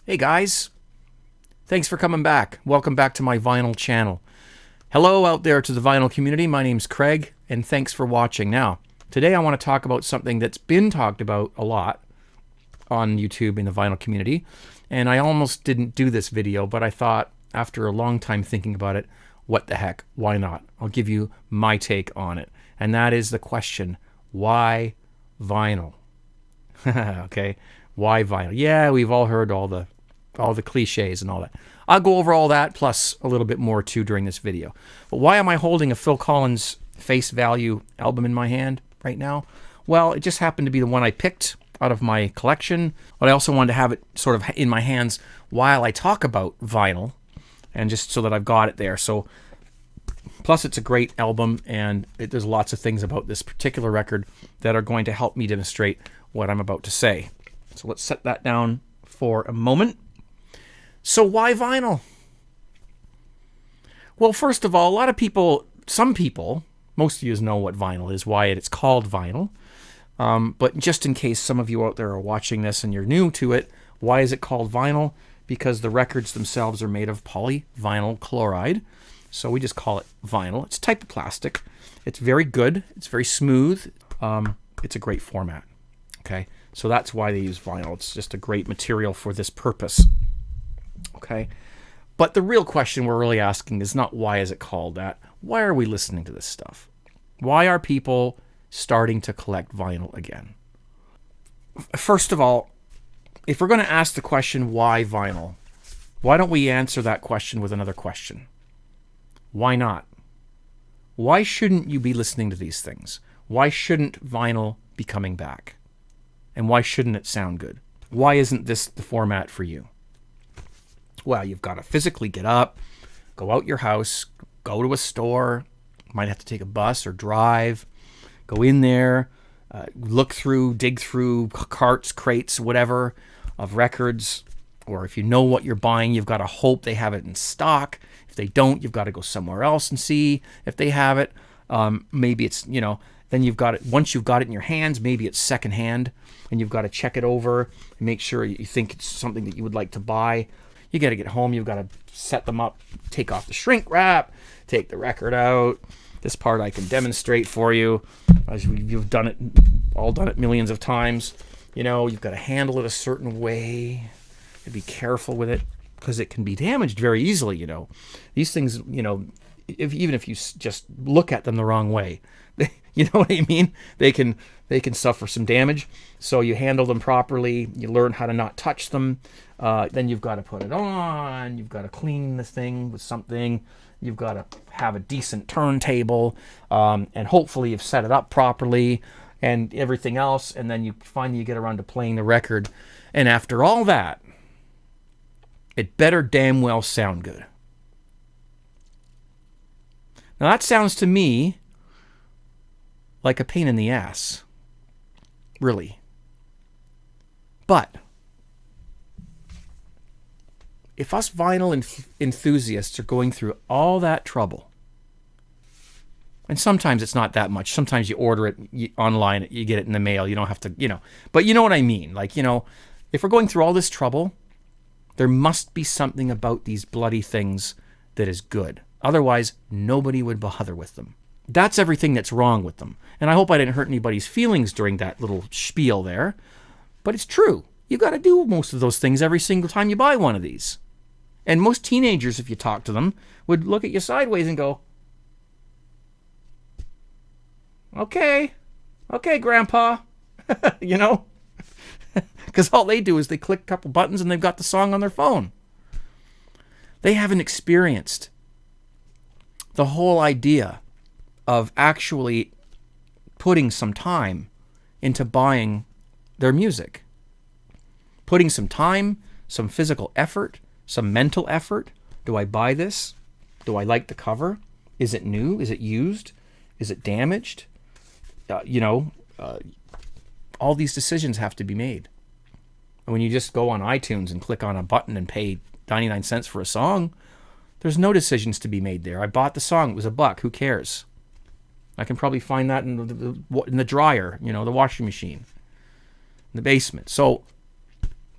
Hey guys, thanks for coming back. Welcome back to my vinyl channel. Hello out there to the vinyl community. My name's Craig, and thanks for watching. Now, today I want to talk about something that's been talked about a lot on YouTube in the vinyl community, and I almost didn't do this video, but I thought after a long time thinking about it, what the heck, why not? I'll give you my take on it, and that is the question, why vinyl? Okay, why vinyl? Yeah, we've all heard all the cliches and all that. I'll go over all that plus a little bit more too during this video. But why am I holding a Phil Collins Face Value album in my hand right now? Well, it just happened to be the one I picked out of my collection, but I also wanted to have it sort of in my hands while I talk about vinyl, and just so that I've got it there. So, plus it's a great album, and there's lots of things about this particular record that are going to help me demonstrate what I'm about to say. So let's set that down for a moment. So why vinyl? Well, first of all, a lot of people, some people, most of you know what vinyl is, why it's called vinyl. But just in case some of you out there are watching this and you're new to it, why is it called vinyl? Because the records themselves are made of polyvinyl chloride. So we just call it vinyl. It's a type of plastic. It's very good. It's very smooth. It's a great format. Okay, so that's why they use vinyl. It's just a great material for this purpose. Okay, but the real question we're really asking is not why is it called that? Why are we listening to this stuff? Why are people starting to collect vinyl again? First of all, if we're going to ask the question why vinyl, why don't we answer that question with another question? Why not? Why shouldn't you be listening to these things? Why shouldn't vinyl be coming back? And why shouldn't it sound good? Why isn't this the format for you? Well, you've got to physically get up, go out your house, go to a store, might have to take a bus or drive, go in there, look through, dig through carts, crates, whatever, of records. Or if you know what you're buying, you've got to hope they have it in stock. If they don't, you've got to go somewhere else and see if they have it. Maybe it's, then you've got it, once you've got it in your hands, maybe it's secondhand, and you've got to check it over and make sure you think it's something that you would like to buy. You got to get home, you've got to set them up, take off the shrink wrap, take the record out. This part I can demonstrate for you, as you've done it millions of times. You've got to handle it a certain way, and be careful with it, because it can be damaged very easily. These things, even if you just look at them the wrong way, you know what I mean? They can suffer some damage. So you handle them properly. You learn how to not touch them. Then you've got to put it on. You've got to clean the thing with something. You've got to have a decent turntable, and hopefully you've set it up properly and everything else. And then you finally get around to playing the record. And after all that, it better damn well sound good. Now that sounds to me like a pain in the ass, really. But if us vinyl enthusiasts are going through all that trouble, and sometimes it's not that much. Sometimes you order it online, you get it in the mail. You don't have to, But you know what I mean. Like, if we're going through all this trouble, there must be something about these bloody things that is good. Otherwise, nobody would bother with them. That's everything that's wrong with them. And I hope I didn't hurt anybody's feelings during that little spiel there. But it's true. You got to do most of those things every single time you buy one of these. And most teenagers, if you talk to them, would look at you sideways and go, okay, Grandpa, because all they do is they click a couple buttons and they've got the song on their phone. They haven't experienced the whole idea of actually putting some time into buying their music. Putting some time, some physical effort, some mental effort. Do I buy this? Do I like the cover? Is it new? Is it used? Is it damaged? All these decisions have to be made. And when you just go on iTunes and click on a button and pay 99 cents for a song, there's no decisions to be made there. I bought the song. It was $1. Who cares? I can probably find that in the dryer, the washing machine, in the basement. So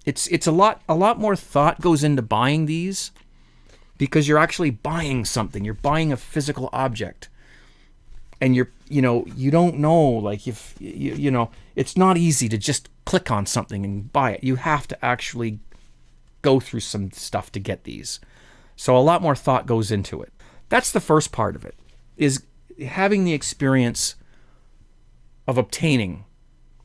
It's a lot more thought goes into buying these, because you're actually buying something. You're buying a physical object. And you don't know, like, if it's not easy to just click on something and buy it. You have to actually go through some stuff to get these. So a lot more thought goes into it. That's the first part of it, is having the experience of obtaining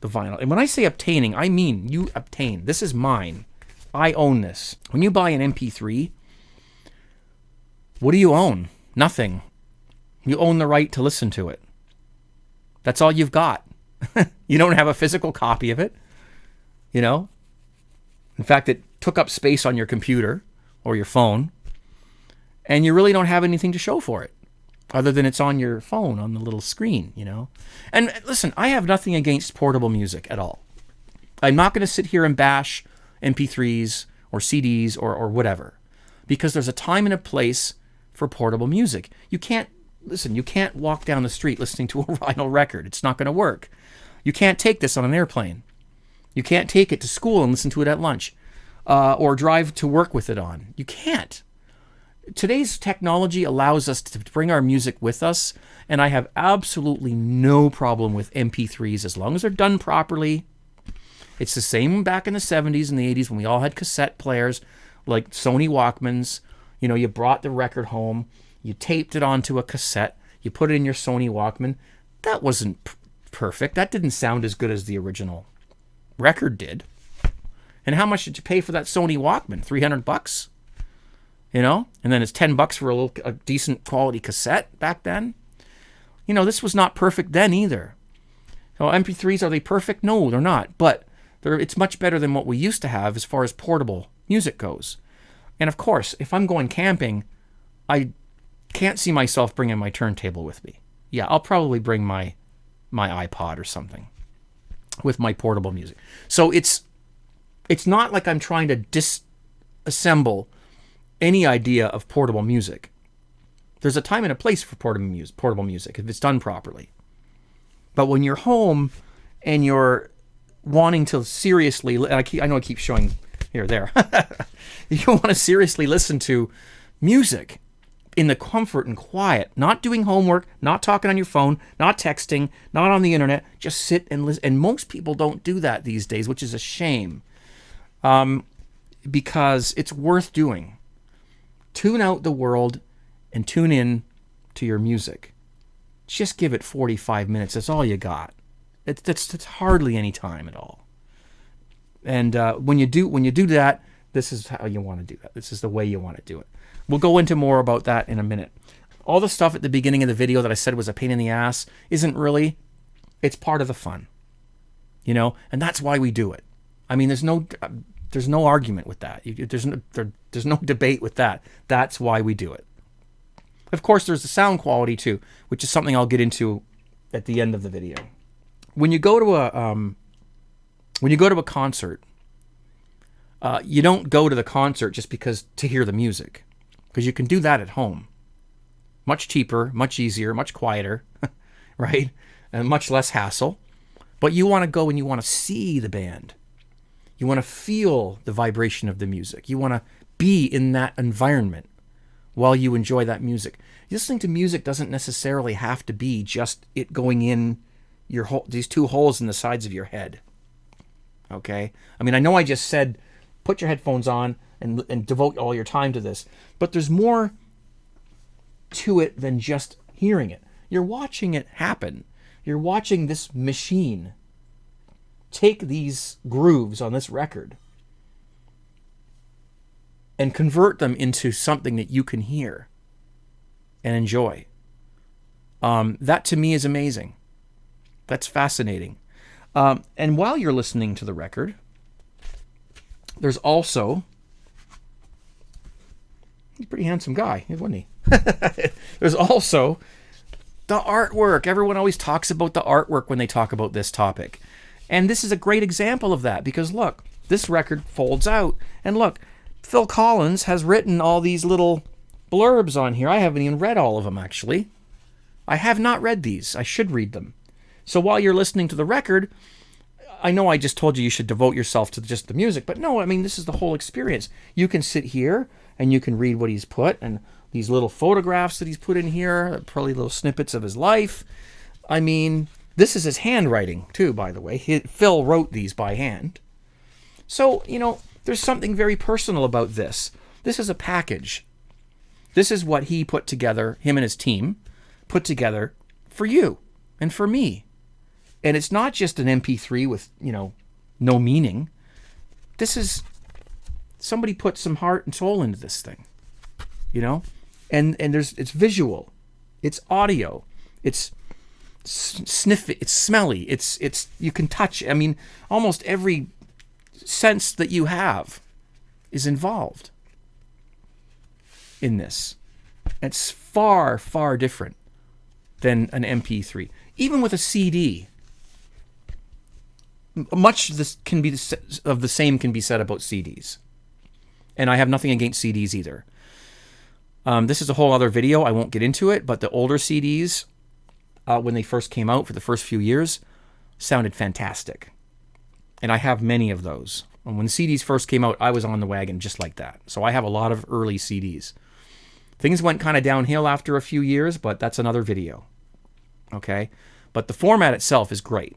the vinyl. And when I say obtaining, I mean you obtain. This is mine. I own this. When you buy an MP3, what do you own? Nothing. You own the right to listen to it. That's all you've got. You don't have a physical copy of it. In fact, it took up space on your computer or your phone, and you really don't have anything to show for it other than it's on your phone on the little screen, And listen, I have nothing against portable music at all. I'm not going to sit here and bash MP3s or CDs or whatever, because there's a time and a place for portable music. You can't walk down the street listening to a vinyl record. It's not going to work. You can't take this on an airplane. You can't take it to school and listen to it at lunch, or drive to work with it on. You can't. Today's technology allows us to bring our music with us, and I have absolutely no problem with MP3s as long as they're done properly. It's the same back in the 70s and the 80s when we all had cassette players like Sony Walkmans. You brought the record home, you taped it onto a cassette, you put it in your Sony Walkman. That wasn't perfect. That didn't sound as good as the original record did. And how much did you pay for that Sony Walkman? $300? And then it's $10 for a decent quality cassette back then. This was not perfect then either. So MP3s, are they perfect? No, they're not. But it's much better than what we used to have as far as portable music goes. And of course, if I'm going camping, I can't see myself bringing my turntable with me. Yeah, I'll probably bring my iPod or something with my portable music. So it's not like I'm trying to disassemble any idea of portable music. There's a time and a place for portable music if it's done properly. But when you're home and you're wanting to seriously, and I know I keep showing here, there. You want to seriously listen to music in the comfort and quiet, not doing homework, not talking on your phone, not texting, not on the internet, just sit and listen. And most people don't do that these days, which is a shame, because it's worth doing. Tune out the world and tune in to your music. Just give it 45 minutes. That's all you got. It's hardly any time at all. And when you do that, this is how you want to do that. This is the way you want to do it. We'll go into more about that in a minute. All the stuff at the beginning of the video that I said was a pain in the ass isn't really. It's part of the fun, and that's why we do it. I mean, there's no argument with that. There's no debate with that. That's why we do it. Of course, there's the sound quality too, which is something I'll get into at the end of the video. When you go to a concert, you don't go to the concert just to hear the music, because you can do that at home. Much cheaper, much easier, much quieter, right? And much less hassle. But you want to go and you want to see the band. You want to feel the vibration of the music. You want to be in that environment while you enjoy that music. Listening to music doesn't necessarily have to be just it going in these two holes in the sides of your head. Okay? I mean, I know I just said put your headphones on and devote all your time to this, but there's more to it than just hearing it. You're watching it happen. You're watching this machine take these grooves on this record and convert them into something that you can hear and enjoy. That to me is amazing. That's fascinating. And while you're listening to the record, there's also... He's a pretty handsome guy, wasn't he? There's also the artwork. Everyone always talks about the artwork when they talk about this topic. And this is a great example of that, because look, this record folds out. And look, Phil Collins has written all these little blurbs on here. I haven't even read all of them, actually. I have not read these. I should read them. So while you're listening to the record, I know I just told you should devote yourself to just the music, but no, I mean, this is the whole experience. You can sit here and you can read what he's put, and these little photographs that he's put in here, probably little snippets of his life. I mean, this is his handwriting too, by the way. Phil wrote these by hand. So, there's something very personal about this. This is a package. This is what he put together, him and his team put together for you and for me. And it's not just an MP3 with, no meaning. This is, somebody put some heart and soul into this thing, and it's visual, it's audio, it's sniffy, it's smelly, it's you can touch. I mean, almost every sense that you have is involved in this. It's far, far different than an MP3. Even with a CD, much this can be of the same can be said about CDs. And I have nothing against CDs either. This is a whole other video. I won't get into it, but the older CDs, when they first came out for the first few years, sounded fantastic. And I have many of those. And when the CDs first came out, I was on the wagon just like that. So I have a lot of early CDs. Things went kind of downhill after a few years, but that's another video. Okay? But the format itself is great.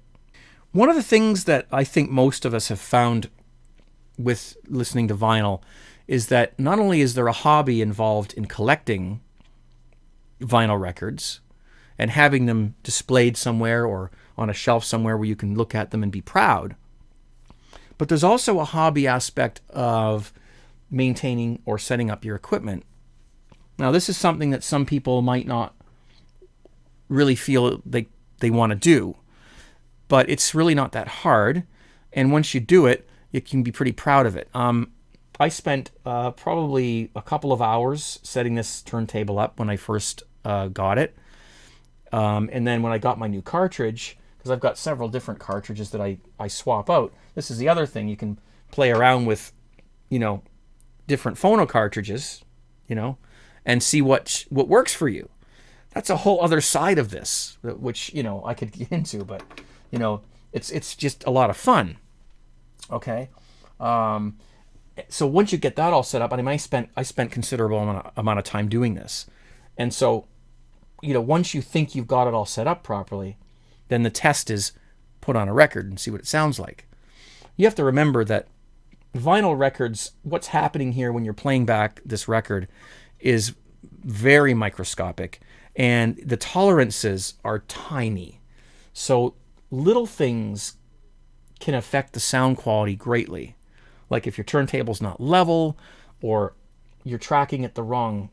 One of the things that I think most of us have found with listening to vinyl is that not only is there a hobby involved in collecting vinyl records and having them displayed somewhere or on a shelf somewhere where you can look at them and be proud, but there's also a hobby aspect of maintaining or setting up your equipment. Now, this is something that some people might not really feel they want to do, but it's really not that hard. And once you do it, you can be pretty proud of it. I spent probably a couple of hours setting this turntable up when I first got it. And then when I got my new cartridge, because I've got several different cartridges that I swap out. This is the other thing. You can play around with, different phono cartridges, and see what works for you. That's a whole other side of this, which, I could get into, but, it's just a lot of fun. Okay. So once you get that all set up, I mean, I spent considerable amount of time doing this. And so, once you think you've got it all set up properly, then the test is put on a record and see what it sounds like. You have to remember that vinyl records, what's happening here when you're playing back this record is very microscopic, and the tolerances are tiny. So little things can affect the sound quality greatly. Like if your turntable's not level, or you're tracking at the wrong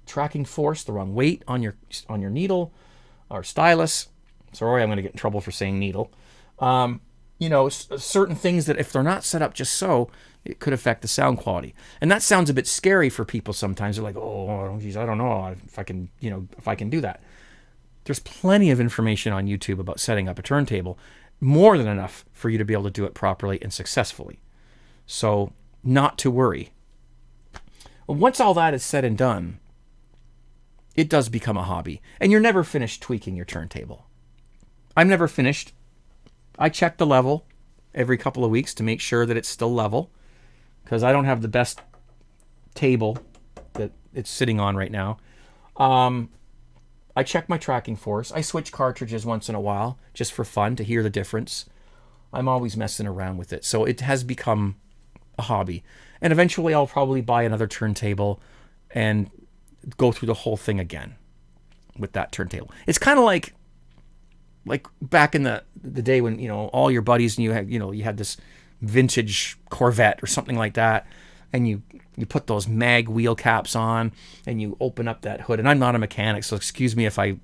tracking force, the wrong weight on your needle or stylus. Sorry, I'm going to get in trouble for saying needle. Certain things that if they're not set up just so, it could affect the sound quality. And that sounds a bit scary for people sometimes. They're like, oh, geez, I don't know if I can do that. There's plenty of information on YouTube about setting up a turntable, more than enough for you to be able to do it properly and successfully. So not to worry. Once all that is said and done, it does become a hobby. And you're never finished tweaking your turntable. I'm never finished. I check the level every couple of weeks to make sure that it's still level, because I don't have the best table that it's sitting on right now. I check my tracking force. I switch cartridges once in a while just for fun to hear the difference. I'm always messing around with it. So it has become a hobby. And eventually I'll probably buy another turntable and go through the whole thing again with that turntable. It's kind of like back in the day when, all your buddies and you had this vintage Corvette or something like that, and you put those mag wheel caps on and you open up that hood. And I'm not a mechanic, so excuse me if I,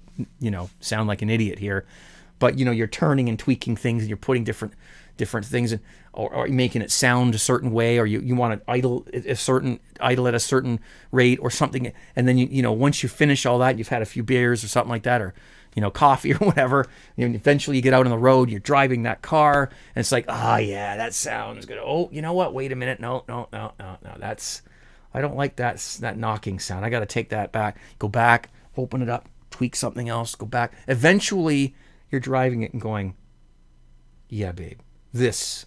sound like an idiot here, but you're turning and tweaking things, and you're putting different things in, or making it sound a certain way, or you want to idle at a certain rate or something. And then once you finish all that, you've had a few beers or something like that, or coffee or whatever, eventually you get out on the road, you're driving that car, and it's like, yeah, that sounds good. Oh, you know what? Wait a minute. No. I don't like that knocking sound. I got to take that back. Go back, open it up, tweak something else, go back. Eventually, you're driving it and going, yeah, babe, this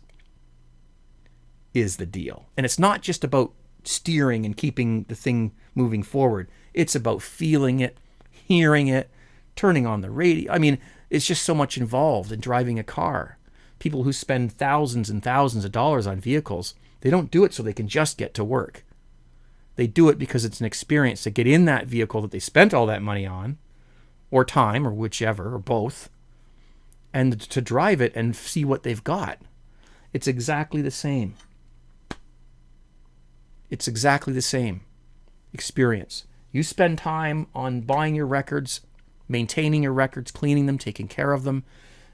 is the deal. And it's not just about steering and keeping the thing moving forward. It's about feeling it, hearing it, turning on the radio. I mean, it's just so much involved in driving a car. People who spend thousands and thousands of dollars on vehicles, they don't do it so they can just get to work. They do it because it's an experience to get in that vehicle that they spent all that money on, or time, or whichever, or both, and to drive it and see what they've got. It's exactly the same. It's exactly the same experience. You spend time on buying your records, maintaining your records, cleaning them, taking care of them,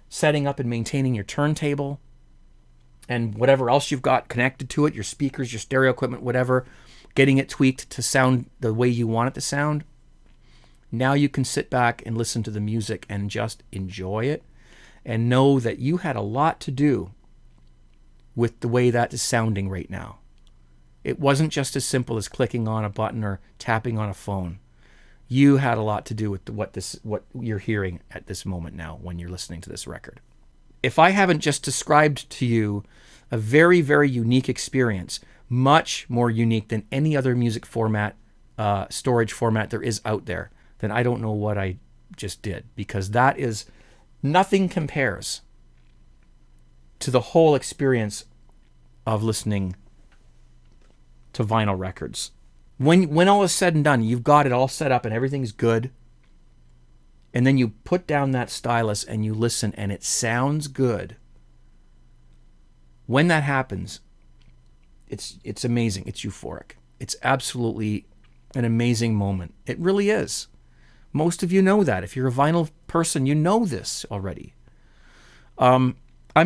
setting up and maintaining your turntable, and whatever else you've got connected to it, your speakers, your stereo equipment, whatever, getting it tweaked to sound the way you want it to sound. Now you can sit back and listen to the music and just enjoy it and know that you had a lot to do with the way that is sounding right now. It wasn't just as simple as clicking on a button or tapping on a phone. You had a lot to do with what you're hearing at this moment now when you're listening to this record. If I haven't just described to you a very, very unique experience, much more unique than any other music format, storage format there is out there, then I don't know what I just did, because that is, nothing compares to the whole experience of listening to vinyl records. When all is said and done, you've got it all set up and everything's good, and then you put down that stylus and you listen and it sounds good. When that happens, it's amazing. It's euphoric. It's absolutely an amazing moment. It really is. Most of you know that. If you're a vinyl person, you know this already. I'm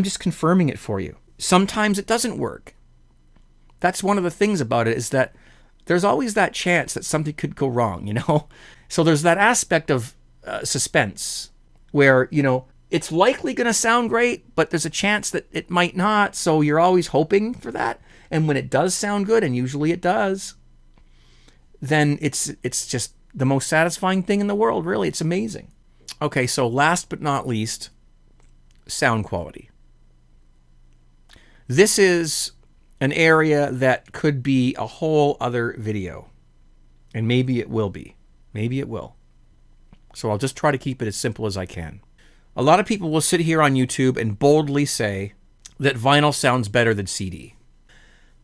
just confirming it for you. Sometimes it doesn't work. That's one of the things about it, is that there's always that chance that something could go wrong, you know? So there's that aspect of suspense where, you know, it's likely going to sound great, but there's a chance that it might not. So you're always hoping for that. And when it does sound good, and usually it does, then it's just the most satisfying thing in the world, really. It's amazing. Okay, so last but not least, sound quality. This is an area that could be a whole other video. And maybe it will be. Maybe it will. So I'll just try to keep it as simple as I can. A lot of people will sit here on YouTube and boldly say that vinyl sounds better than CD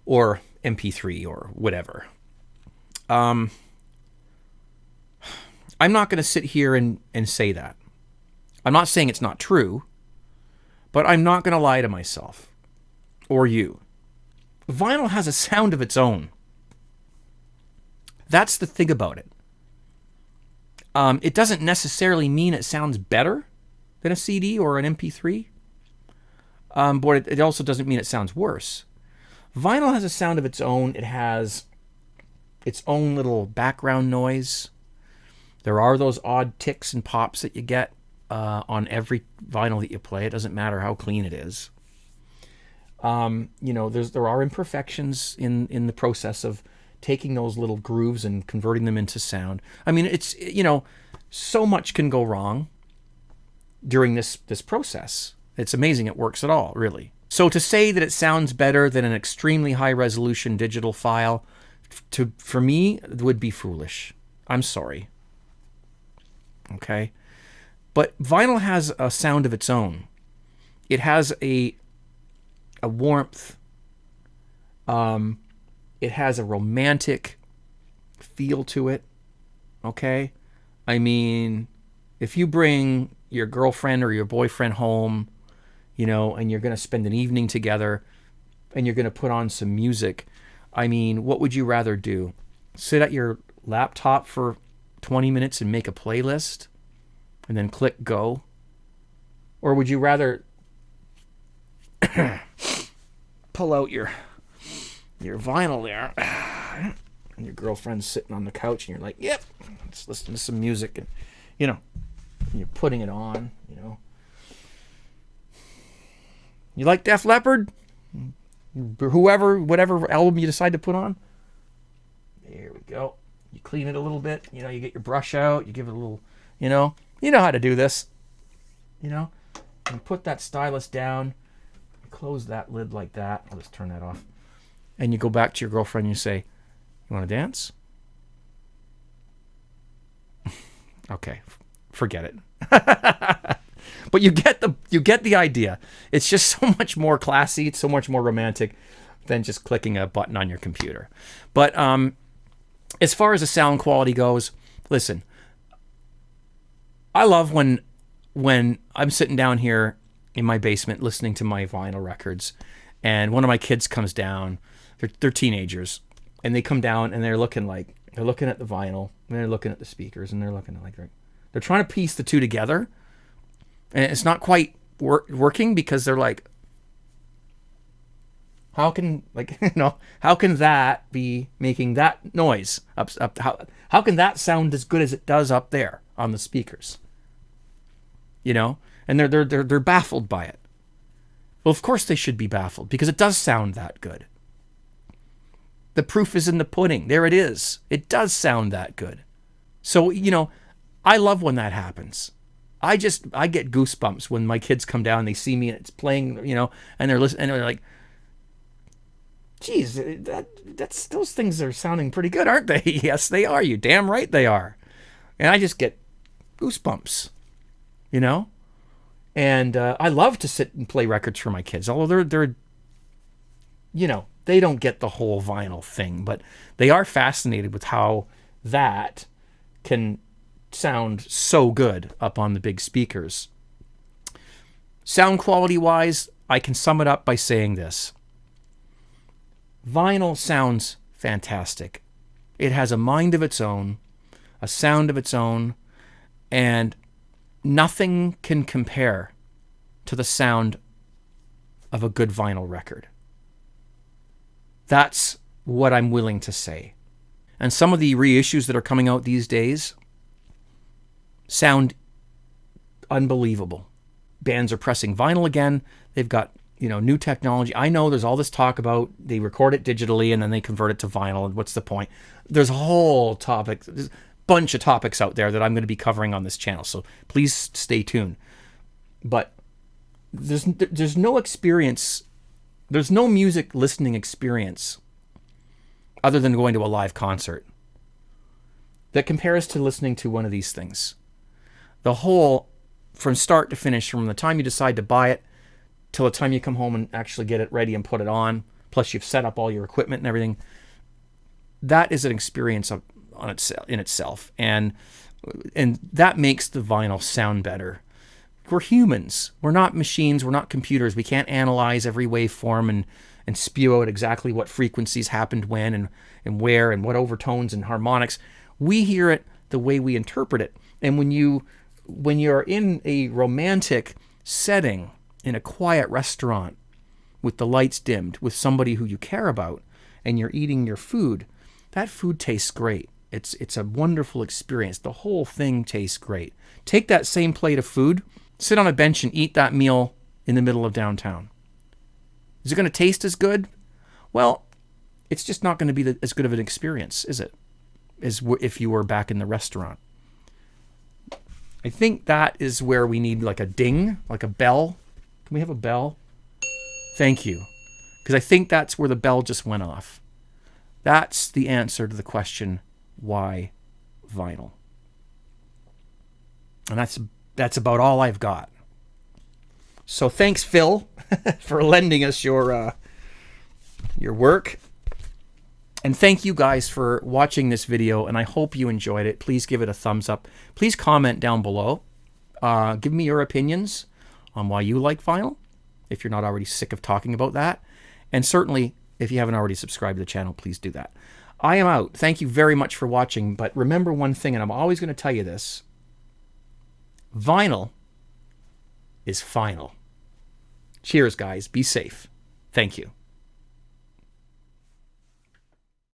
or MP3 or whatever. I'm not going to sit here and say that. I'm not saying it's not true, but I'm not going to lie to myself or you. Vinyl has a sound of its own. That's the thing about it. It doesn't necessarily mean it sounds better than a CD or an MP3, but it also doesn't mean it sounds worse. Vinyl has a sound of its own. It has its own little background noise. There are those odd ticks and pops that you get on every vinyl that you play. It doesn't matter how clean it is. You know, there are imperfections in the process of taking those little grooves and converting them into sound. I mean, it's, you know, so much can go wrong during this process. It's amazing it works at all, really. So to say that it sounds better than an extremely high resolution digital file, for me, would be foolish. I'm sorry. Okay? But vinyl has a sound of its own. It has a warmth. It has a romantic feel to it. Okay? I mean, if you bring your girlfriend or your boyfriend home, you know, and you're going to spend an evening together and you're going to put on some music, I mean, what would you rather do? Sit at your laptop for 20 minutes and make a playlist and then click go? Or would you rather pull out your vinyl there and your girlfriend's sitting on the couch and you're like, yep, let's listen to some music, and, you know, and you're putting it on, you know. You like Def Leppard? Whatever album you decide to put on. There we go. You clean it a little bit. You know, you get your brush out. You give it a little, you know how to do this. You know, you put that stylus down. close that lid like that. I'll just turn that off. And you go back to your girlfriend and you say, you want to dance? Okay, forget it. But you get the idea. It's just so much more classy. It's so much more romantic than just clicking a button on your computer. But as far as the sound quality goes, listen, I love when I'm sitting down here in my basement listening to my vinyl records, and one of my kids comes down. They're teenagers, and they come down and they're looking at the vinyl, and they're looking at the speakers, and they're looking at they're trying to piece the two together, and it's not quite working because they're like, how can that be making that noise up? How can that sound as good as it does up there on the speakers? And they're baffled by it. Well, of course they should be baffled because it does sound that good. The proof is in the pudding. There it is. It does sound that good. So, I love when that happens. I get goosebumps when my kids come down and they see me and it's playing, and they're listening and they're like, geez, those things are sounding pretty good, aren't they? Yes, they are. You damn right they are. And I just get goosebumps, And I love to sit and play records for my kids, although they're they don't get the whole vinyl thing, but they are fascinated with how that can sound so good up on the big speakers. Sound quality wise, I can sum it up by saying this. Vinyl sounds fantastic. It has a mind of its own, a sound of its own, and nothing can compare to the sound of a good vinyl record. That's what I'm willing to say. And some of the reissues that are coming out these days sound unbelievable. Bands are pressing vinyl again. They've got, new technology. I know there's all this talk about they record it digitally and then they convert it to vinyl. And what's the point? There's a whole topic. There's a bunch of topics out there that I'm going to be covering on this channel. So please stay tuned. But there's no experience. There's no music listening experience other than going to a live concert that compares to listening to one of these things. The whole, from start to finish, from the time you decide to buy it till the time you come home and actually get it ready and put it on, plus you've set up all your equipment and everything, that is an experience in itself. And that makes the vinyl sound better. We're humans. We're not machines. We're not computers. We can't analyze every waveform and spew out exactly what frequencies happened when and where and what overtones and harmonics. We hear it the way we interpret it. And when you're in a romantic setting in a quiet restaurant with the lights dimmed with somebody who you care about and you're eating your food, that food tastes great. It's a wonderful experience. The whole thing tastes great. Take that same plate of food, sit on a bench and eat that meal in the middle of downtown. Is it going to taste as good? Well, it's just not going to be as good of an experience, is it? As if you were back in the restaurant. I think that is where we need like a ding, like a bell. Can we have a bell? Thank you. Because I think that's where the bell just went off. That's the answer to the question, why vinyl? And that's about all I've got. So thanks, Phil, for lending us your work. And thank you guys for watching this video, and I hope you enjoyed it. Please give it a thumbs up. Please comment down below. Give me your opinions on why you like vinyl, if you're not already sick of talking about that. And certainly, if you haven't already subscribed to the channel, please do that. I am out. Thank you very much for watching, but remember one thing, and I'm always going to tell you this. Vinyl is final. Cheers, guys. Be safe. Thank you.